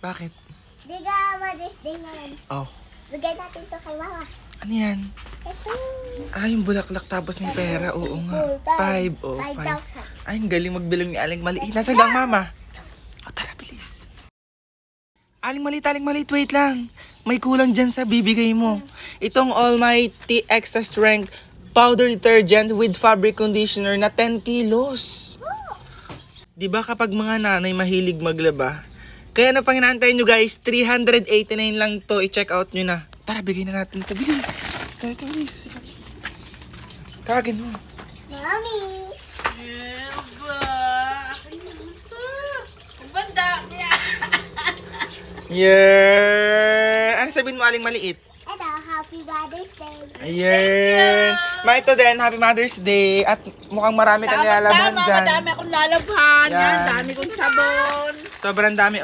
Bakit? Di ka Mother's Day ngayon. Oh. Bigay natin to kay Mama. Ano yan? Ito. Yung bulaklak tapos may pera. Oo nga. 5. Oh, 5. 5,000. Ay, ang galing magbilong ni Aling Maliit. Nasaan gang Mama? Tara, bilis. Aling Maliit, wait lang. May kulang dyan sa bibigay mo. Itong Almighty Extra Strength Powder Detergent with Fabric Conditioner na 10 kilos. Diba kapag mga nanay mahilig maglaba? Kaya na pang inaantay nyo guys, 389 lang to. I-check out nyo na. Tara, bigay na natin ito. Bilis. Ito, bilis. Tawagin mo. Mami. Eba! Akin na masarap! Ang banda! Yeah! Ano sabihin mo, Aling Maliit? Ito, Happy Mother's Day. Ayan. Ma, ito din, Happy Mother's Day. At mukhang marami kang nilalabhan dyan. Madami akong lalabhan. Yan. Yan, dami kong sabon. Sobrang dami.